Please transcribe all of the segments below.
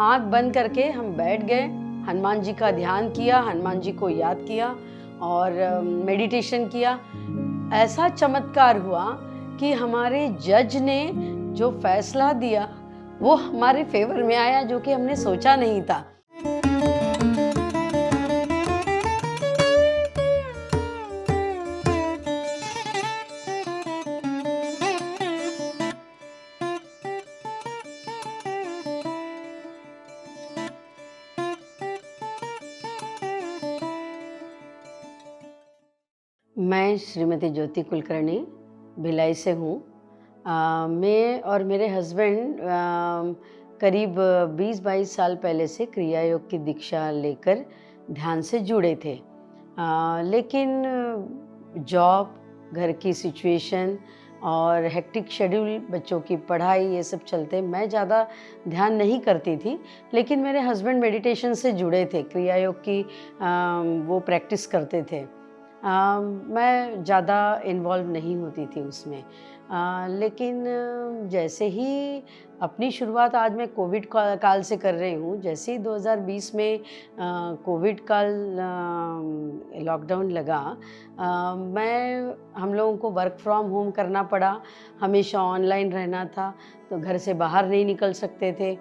आँख बंद करके हम बैठ गए, हनुमान जी का ध्यान किया, हनुमान जी को याद किया और मेडिटेशन किया। ऐसा चमत्कार हुआ कि हमारे जज ने जो फैसला दिया वो हमारे फेवर में आया, जो कि हमने सोचा नहीं था। मैं श्रीमती ज्योति कुलकर्णी भिलाई से हूँ। मैं और मेरे हस्बैंड करीब 20-22 साल पहले से क्रिया योग की दीक्षा लेकर ध्यान से जुड़े थे। लेकिन जॉब, घर की सिचुएशन और हेक्टिक शेड्यूल, बच्चों की पढ़ाई, ये सब चलते मैं ज़्यादा ध्यान नहीं करती थी। लेकिन मेरे हस्बैंड मेडिटेशन से जुड़े थे, क्रिया योग की वो प्रैक्टिस करते थे। मैं ज़्यादा इन्वॉल्व नहीं होती थी उसमें। लेकिन जैसे ही अपनी शुरुआत आज मैं कोविड काल से कर रही हूँ। जैसे ही 2020 में कोविड काल लॉकडाउन लगा, हम लोगों को वर्क फ्रॉम होम करना पड़ा। हमेशा ऑनलाइन रहना था, तो घर से बाहर नहीं निकल सकते थे।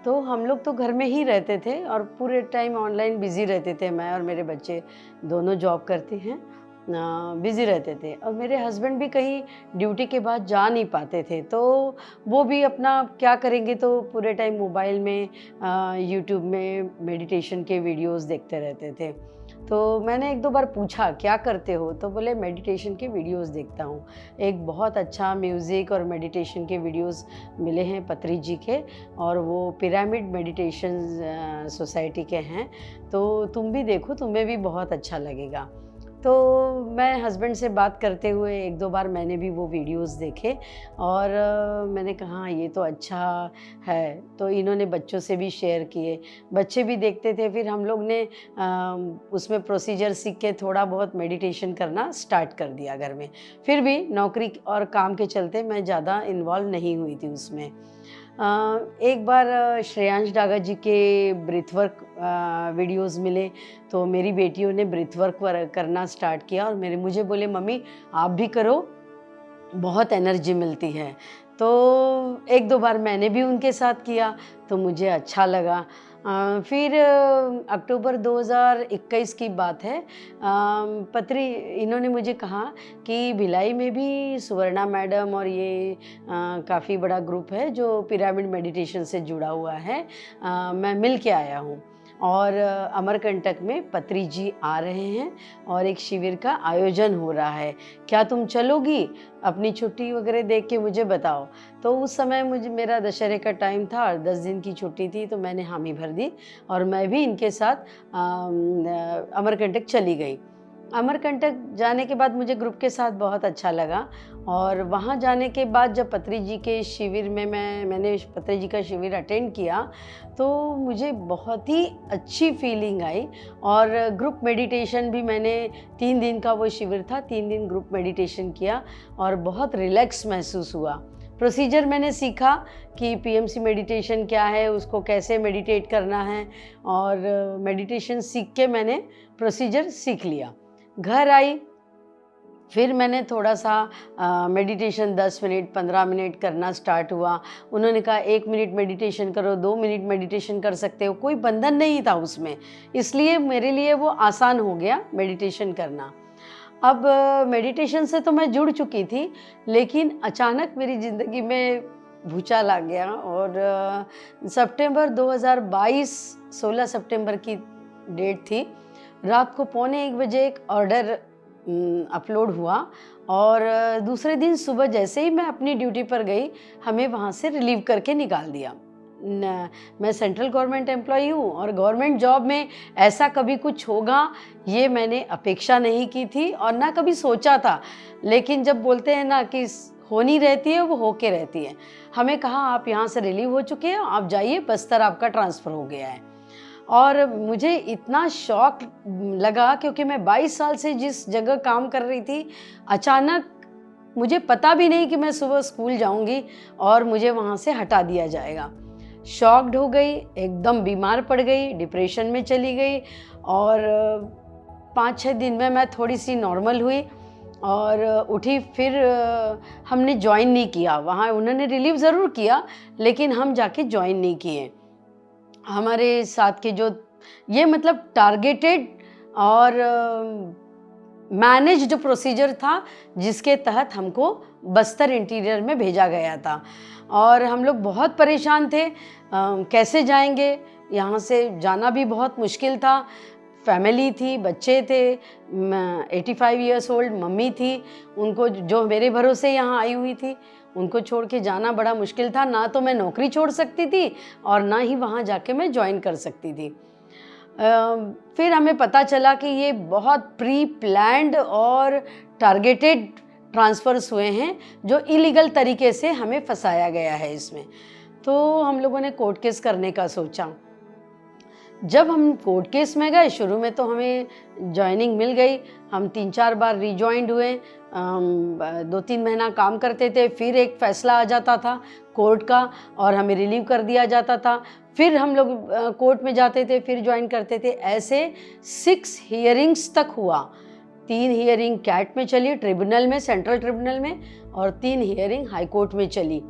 तो हम लोग तो घर में ही रहते थे और पूरे टाइम ऑनलाइन बिज़ी रहते थे। मैं और मेरे बच्चे दोनों जॉब करते हैं, बिज़ी रहते थे और मेरे हस्बैंड भी कहीं ड्यूटी के बाद जा नहीं पाते थे। तो वो भी अपना क्या करेंगे, तो पूरे टाइम मोबाइल में यूट्यूब में मेडिटेशन के वीडियोस देखते रहते थे। तो मैंने एक दो बार पूछा क्या करते हो, तो बोले मेडिटेशन के वीडियोस देखता हूँ। एक बहुत अच्छा म्यूज़िक और मेडिटेशन के वीडियोस मिले हैं पत्री जी के, और वो पिरामिड मेडिटेशन सोसाइटी के हैं। तो तुम भी देखो, तुम्हें भी बहुत अच्छा लगेगा। तो मैं हस्बैंड से बात करते हुए एक दो बार मैंने भी वो वीडियोस देखे और मैंने कहा हाँ, ये तो अच्छा है। तो इन्होंने बच्चों से भी शेयर किए, बच्चे भी देखते थे। फिर हम लोग ने उसमें प्रोसीजर सीख के थोड़ा बहुत मेडिटेशन करना स्टार्ट कर दिया घर में। फिर भी नौकरी और काम के चलते मैं ज़्यादा इन्वॉल्व नहीं हुई थी उसमें। एक बार श्रेयांश डागा जी के ब्रीथ वर्क वीडियोस मिले, तो मेरी बेटियों ने ब्रीथ वर्क करना स्टार्ट किया और मुझे बोले मम्मी आप भी करो, बहुत एनर्जी मिलती है। तो एक दो बार मैंने भी उनके साथ किया तो मुझे अच्छा लगा। फिर अक्टूबर 2021 की बात है। इन्होंने मुझे कहा कि भिलाई में भी सुवर्णा मैडम और ये काफ़ी बड़ा ग्रुप है जो पिरामिड मेडिटेशन से जुड़ा हुआ है। मैं मिल के आया हूँ और अमरकंटक में पत्री जी आ रहे हैं और एक शिविर का आयोजन हो रहा है, क्या तुम चलोगी? अपनी छुट्टी वगैरह देख के मुझे बताओ। तो उस समय मेरा दशहरे का टाइम था और 10 दिन की छुट्टी थी, तो मैंने हामी भर दी और मैं भी इनके साथ अमरकंटक चली गई। अमरकंटक जाने के बाद मुझे ग्रुप के साथ बहुत अच्छा लगा और वहाँ जाने के बाद जब पत्री जी के शिविर में मैंने पत्री जी का शिविर अटेंड किया, तो मुझे बहुत ही अच्छी फीलिंग आई। और ग्रुप मेडिटेशन भी मैंने 3 दिन का वो शिविर था, 3 दिन ग्रुप मेडिटेशन किया और बहुत रिलैक्स महसूस हुआ। प्रोसीजर मैंने सीखा कि पीएमसी मेडिटेशन क्या है, उसको कैसे मेडिटेट करना है, और मेडिटेशन सीख के मैंने प्रोसीजर सीख लिया। घर आई, फिर मैंने थोड़ा सा मेडिटेशन 10 मिनट 15 मिनट करना स्टार्ट हुआ। उन्होंने कहा 1 मिनट मेडिटेशन करो, 2 मिनट मेडिटेशन कर सकते हो, कोई बंधन नहीं था उसमें, इसलिए मेरे लिए वो आसान हो गया मेडिटेशन करना। अब मेडिटेशन से तो मैं जुड़ चुकी थी, लेकिन अचानक मेरी ज़िंदगी में भूचाल आ गया और सितंबर 2022 16 सितंबर की डेट थी। रात को 12:45 बजे एक ऑर्डर अपलोड हुआ और दूसरे दिन सुबह जैसे ही मैं अपनी ड्यूटी पर गई, हमें वहाँ से रिलीव करके निकाल दिया। मैं सेंट्रल गवर्नमेंट एम्प्लॉई हूँ और गवर्नमेंट जॉब में ऐसा कभी कुछ होगा ये मैंने अपेक्षा नहीं की थी और ना कभी सोचा था। लेकिन जब बोलते हैं ना कि होनी रहती है वो होके रहती है। हमें कहा आप यहाँ से रिलीव हो चुके हैं, आप जाइए, बस्तर आपका ट्रांसफ़र हो गया है। और मुझे इतना शॉक लगा क्योंकि मैं 22 साल से जिस जगह काम कर रही थी, अचानक मुझे पता भी नहीं कि मैं सुबह स्कूल जाऊंगी और मुझे वहाँ से हटा दिया जाएगा। शॉक्ड हो गई, एकदम बीमार पड़ गई, डिप्रेशन में चली गई और 5-6 दिन में मैं थोड़ी सी नॉर्मल हुई और उठी। फिर हमने ज्वाइन नहीं किया वहाँ, उन्होंने रिलीव ज़रूर किया लेकिन हम जाके ज्वाइन नहीं किए। हमारे साथ के जो ये मतलब टारगेटेड और मैनेज्ड प्रोसीजर था जिसके तहत हमको बस्तर इंटीरियर में भेजा गया था और हम लोग बहुत परेशान थे। कैसे जाएंगे, यहाँ से जाना भी बहुत मुश्किल था। फैमिली थी, बच्चे थे, 85 इयर्स ओल्ड मम्मी थी, उनको जो मेरे भरोसे यहाँ आई हुई थी, उनको छोड़ के जाना बड़ा मुश्किल था। ना तो मैं नौकरी छोड़ सकती थी और ना ही वहाँ जाके मैं ज्वाइन कर सकती थी। फिर हमें पता चला कि ये बहुत प्री प्लान्ड और टारगेटेड ट्रांसफ़र्स हुए हैं जो इलीगल तरीके से हमें फंसाया गया है इसमें। तो हम लोगों ने कोर्ट केस करने का सोचा। जब हम कोर्ट केस में गए, शुरू में तो हमें जॉइनिंग मिल गई, हम 3-4 बार रिजॉइंड हुए, 2-3 महीना काम करते थे, फिर एक फ़ैसला आ जाता था कोर्ट का और हमें रिलीव कर दिया जाता था। फिर हम लोग कोर्ट में जाते थे, फिर ज्वाइन करते थे। ऐसे 6 हियरिंग्स तक हुआ। 3 हियरिंग कैट में चली, ट्रिब्यूनल में, सेंट्रल ट्रिब्यूनल में, और 3 हियरिंग हाई कोर्ट में चली।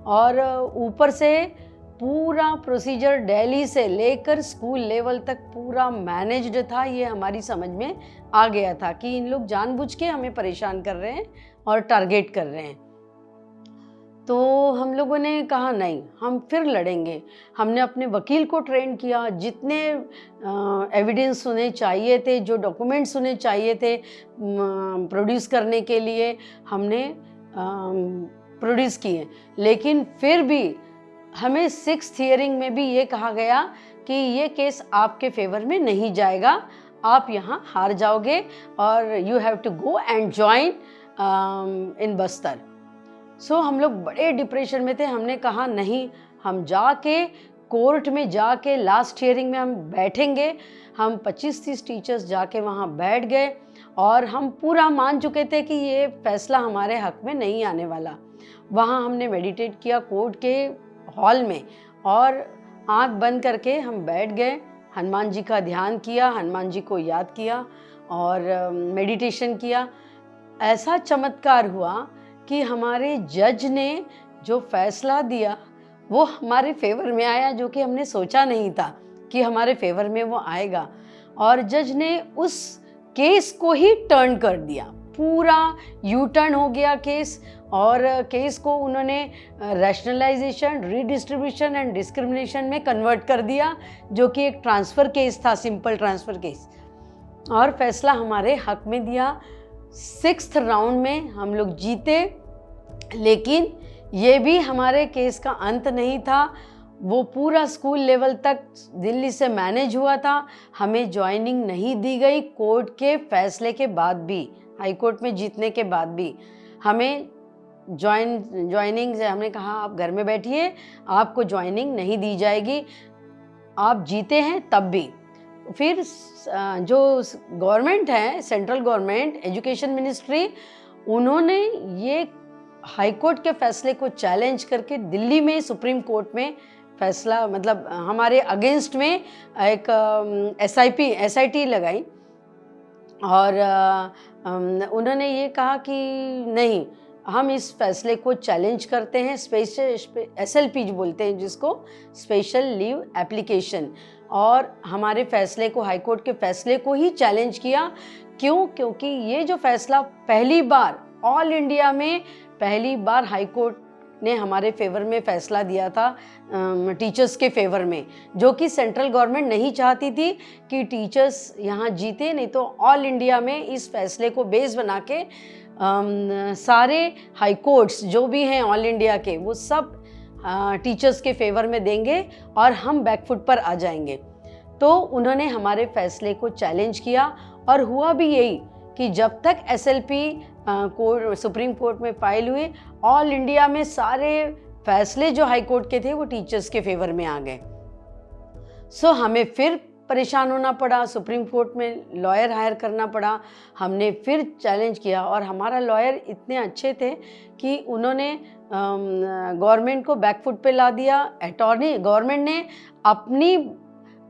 और ऊपर से पूरा प्रोसीजर दिल्ली से लेकर स्कूल लेवल तक पूरा मैनेज्ड था। ये हमारी समझ में आ गया था कि इन लोग जानबूझ के हमें परेशान कर रहे हैं और टारगेट कर रहे हैं। तो हम लोगों ने कहा नहीं, हम फिर लड़ेंगे। हमने अपने वकील को ट्रेन किया, जितने एविडेंस उन्हें चाहिए थे, जो डॉक्यूमेंट्स उन्हें चाहिए थे प्रोड्यूस करने के लिए, हमने प्रोड्यूस किए। लेकिन फिर भी हमें 6th हियरिंग में भी ये कहा गया कि ये केस आपके फेवर में नहीं जाएगा, आप यहाँ हार जाओगे और you have to go and join in Bastar. So हम लोग बड़े डिप्रेशन में थे। हमने कहा नहीं, हम जाके कोर्ट में जाके लास्ट हियरिंग में हम बैठेंगे। हम 25-30 टीचर्स जाके वहाँ बैठ गए और हम पूरा मान चुके थे कि ये फैसला हमारे हक में नहीं आने वाला। वहाँ हमने मेडिटेट किया कोर्ट के हॉल में और आंख बंद करके हम बैठ गए, हनुमान जी का ध्यान किया, हनुमान जी को याद किया और मेडिटेशन किया। ऐसा चमत्कार हुआ कि हमारे जज ने जो फैसला दिया वो हमारे फेवर में आया, जो कि हमने सोचा नहीं था कि हमारे फेवर में वो आएगा। और जज ने उस केस को ही टर्न कर दिया, पूरा यू टर्न हो गया केस। और केस को उन्होंने रैशनलाइजेशन, रीडिस्ट्रीब्यूशन एंड डिस्क्रिमिनेशन में कन्वर्ट कर दिया, जो कि एक ट्रांसफ़र केस था, सिंपल ट्रांसफ़र केस, और फैसला हमारे हक में दिया। 6th राउंड में हम लोग जीते। लेकिन ये भी हमारे केस का अंत नहीं था। वो पूरा स्कूल लेवल तक दिल्ली से मैनेज हुआ था। हमें ज्वाइनिंग नहीं दी गई कोर्ट के फैसले के बाद भी, हाई कोर्ट में जीतने के बाद भी हमें ज्वाइनिंग से हमने कहा आप घर में बैठिए, आपको ज्वाइनिंग नहीं दी जाएगी, आप जीते हैं तब भी। फिर जो गवर्नमेंट है, सेंट्रल गवर्नमेंट, एजुकेशन मिनिस्ट्री, उन्होंने ये हाई कोर्ट के फैसले को चैलेंज करके दिल्ली में सुप्रीम कोर्ट में फैसला, मतलब हमारे अगेंस्ट में एक SIT लगाई। और उन्होंने ये कहा कि नहीं, हम इस फैसले को चैलेंज करते हैं। SLP जो बोलते हैं जिसको, स्पेशल लीव एप्लीकेशन, और हमारे फैसले को, हाई कोर्ट के फैसले को ही चैलेंज किया। क्यों? क्योंकि ये जो फैसला पहली बार ऑल इंडिया में पहली बार हाई कोर्ट ने हमारे फेवर में फ़ैसला दिया था, टीचर्स के फेवर में, जो कि सेंट्रल गवर्नमेंट नहीं चाहती थी कि टीचर्स यहाँ जीते। नहीं तो ऑल इंडिया में इस फैसले को बेस बना के सारे हाई कोर्ट्स जो भी हैं ऑल इंडिया के, वो सब टीचर्स के फेवर में देंगे और हम बैकफुट पर आ जाएंगे। तो उन्होंने हमारे फैसले को चैलेंज किया और हुआ भी यही कि जब तक SLP कोर्ट, सुप्रीम कोर्ट में फाइल हुई, ऑल इंडिया में सारे फैसले जो हाई कोर्ट के थे वो टीचर्स के फेवर में आ गए। सो हमें फिर परेशान होना पड़ा, सुप्रीम कोर्ट में लॉयर हायर करना पड़ा। हमने फिर चैलेंज किया और हमारा लॉयर इतने अच्छे थे कि उन्होंने गवर्नमेंट को बैकफुट पे ला दिया। गवर्नमेंट ने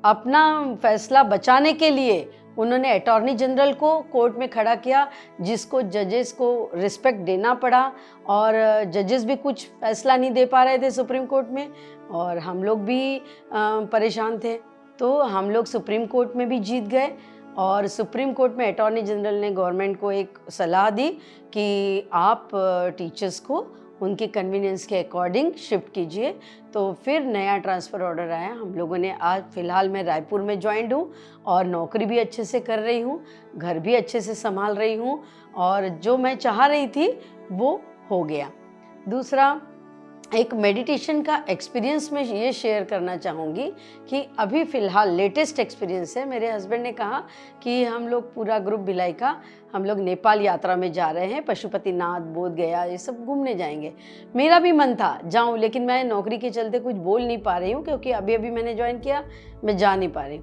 अपना फैसला बचाने के लिए उन्होंने अटॉर्नी जनरल को कोर्ट में खड़ा किया, जिसको जजेस को रिस्पेक्ट देना पड़ा। और जजेस भी कुछ फैसला नहीं दे पा रहे थे सुप्रीम कोर्ट में, और हम लोग भी परेशान थे। तो हम लोग सुप्रीम कोर्ट में भी जीत गए, और सुप्रीम कोर्ट में अटॉर्नी जनरल ने गवर्नमेंट को एक सलाह दी कि आप टीचर्स को उनके कन्वीनियंस के अकॉर्डिंग शिफ्ट कीजिए। तो फिर नया ट्रांसफ़र ऑर्डर आया। हम लोगों ने आज फ़िलहाल मैं रायपुर में जॉइंड हूँ और नौकरी भी अच्छे से कर रही हूँ, घर भी अच्छे से संभाल रही हूँ, और जो मैं चाह रही थी वो हो गया। दूसरा, एक मेडिटेशन का एक्सपीरियंस मैं ये शेयर करना चाहूँगी कि अभी फ़िलहाल लेटेस्ट एक्सपीरियंस है। मेरे हस्बैंड ने कहा कि हम लोग पूरा ग्रुप भिलाई का हम लोग नेपाल यात्रा में जा रहे हैं, पशुपतिनाथ, बोध गया, ये सब घूमने जाएंगे। मेरा भी मन था जाऊँ, लेकिन मैं नौकरी के चलते कुछ बोल नहीं पा रही हूँ, क्योंकि अभी अभी मैंने ज्वाइन किया, मैं जा नहीं पा रही।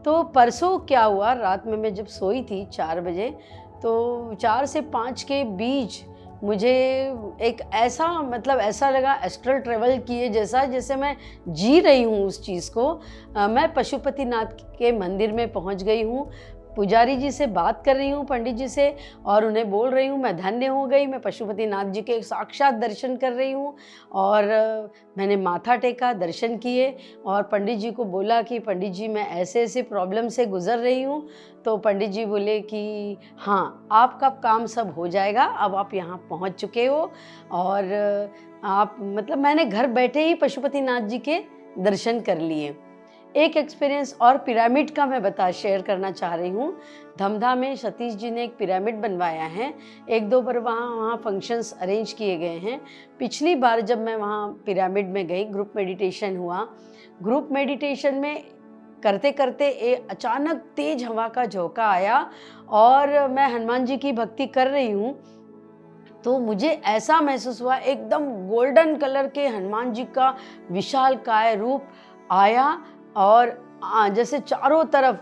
तो परसों क्या हुआ, रात में मैं जब सोई थी 4 बजे, तो 4 से 5 के बीच मुझे एक ऐसा लगा एस्ट्रल ट्रेवल किए जैसा, जैसे मैं जी रही हूँ उस चीज़ को। मैं पशुपतिनाथ के मंदिर में पहुँच गई हूँ, पुजारी जी से बात कर रही हूँ, पंडित जी से, और उन्हें बोल रही हूँ मैं धन्य हो गई, मैं पशुपतिनाथ जी के साक्षात दर्शन कर रही हूँ। और मैंने माथा टेका, दर्शन किए, और पंडित जी को बोला कि पंडित जी मैं ऐसे ऐसे प्रॉब्लम से गुज़र रही हूँ। तो पंडित जी बोले कि हाँ, आपका काम सब हो जाएगा, अब आप यहाँ पहुँच चुके हो, और आप मैंने घर बैठे ही पशुपतिनाथ जी के दर्शन कर लिए। एक एक्सपीरियंस और पिरामिड का मैं शेयर करना चाह रही हूँ। धमधा में सतीश जी ने एक पिरामिड बनवाया है। 1-2 बार वहाँ फंक्शंस अरेंज किए गए हैं। पिछली बार जब मैं वहाँ पिरामिड में गई, ग्रुप मेडिटेशन हुआ। ग्रुप मेडिटेशन में करते करते अचानक तेज हवा का झोंका आया, और मैं हनुमान जी की भक्ति कर रही हूँ, तो मुझे ऐसा महसूस हुआ एकदम गोल्डन कलर के हनुमान जी का विशालकाय रूप आया, और जैसे चारों तरफ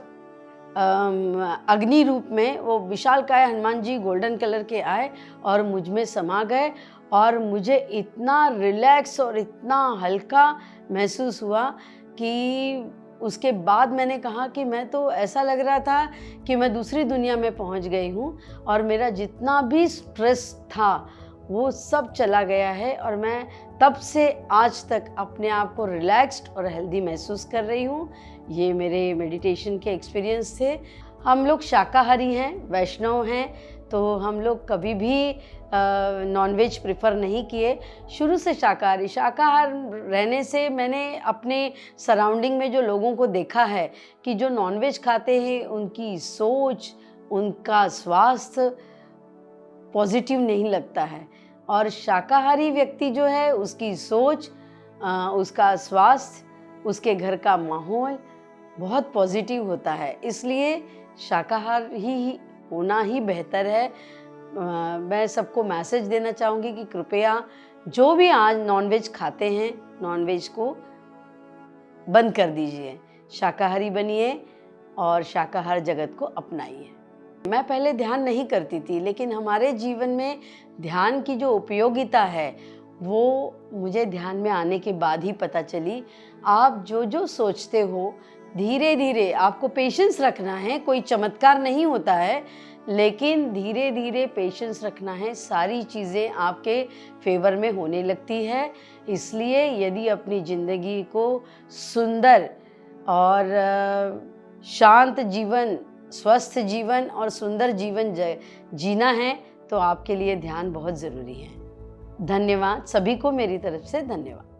अग्नि रूप में वो विशालकाय हनुमान जी गोल्डन कलर के आए और मुझ में समा गए, और मुझे इतना रिलैक्स और इतना हल्का महसूस हुआ कि उसके बाद मैंने कहा कि मैं तो ऐसा लग रहा था कि मैं दूसरी दुनिया में पहुंच गई हूं, और मेरा जितना भी स्ट्रेस था वो सब चला गया है, और मैं तब से आज तक अपने आप को रिलैक्स्ड और हेल्दी महसूस कर रही हूँ। ये मेरे मेडिटेशन के एक्सपीरियंस थे। हम लोग शाकाहारी हैं, वैष्णव हैं, तो हम लोग कभी भी नॉनवेज प्रेफर नहीं किए। शुरू से शाकाहार रहने से मैंने अपने सराउंडिंग में जो लोगों को देखा है कि जो नॉनवेज खाते हैं उनकी सोच, उनका स्वास्थ्य पॉजिटिव नहीं लगता है, और शाकाहारी व्यक्ति जो है उसकी सोच, उसका स्वास्थ्य, उसके घर का माहौल बहुत पॉजिटिव होता है। इसलिए शाकाहार ही होना ही बेहतर है। मैं सबको मैसेज देना चाहूँगी कि कृपया जो भी आज नॉनवेज खाते हैं, नॉनवेज को बंद कर दीजिए, शाकाहारी बनिए और शाकाहार जगत को अपनाइए। मैं पहले ध्यान नहीं करती थी, लेकिन हमारे जीवन में ध्यान की जो उपयोगिता है वो मुझे ध्यान में आने के बाद ही पता चली। आप जो जो सोचते हो, धीरे धीरे आपको पेशेंस रखना है। कोई चमत्कार नहीं होता है, लेकिन धीरे धीरे पेशेंस रखना है, सारी चीज़ें आपके फेवर में होने लगती है। इसलिए यदि अपनी ज़िंदगी को सुंदर और शांत जीवन, स्वस्थ जीवन और सुंदर जीवन जीना है, तो आपके लिए ध्यान बहुत ज़रूरी है। धन्यवाद सभी को, मेरी तरफ से धन्यवाद।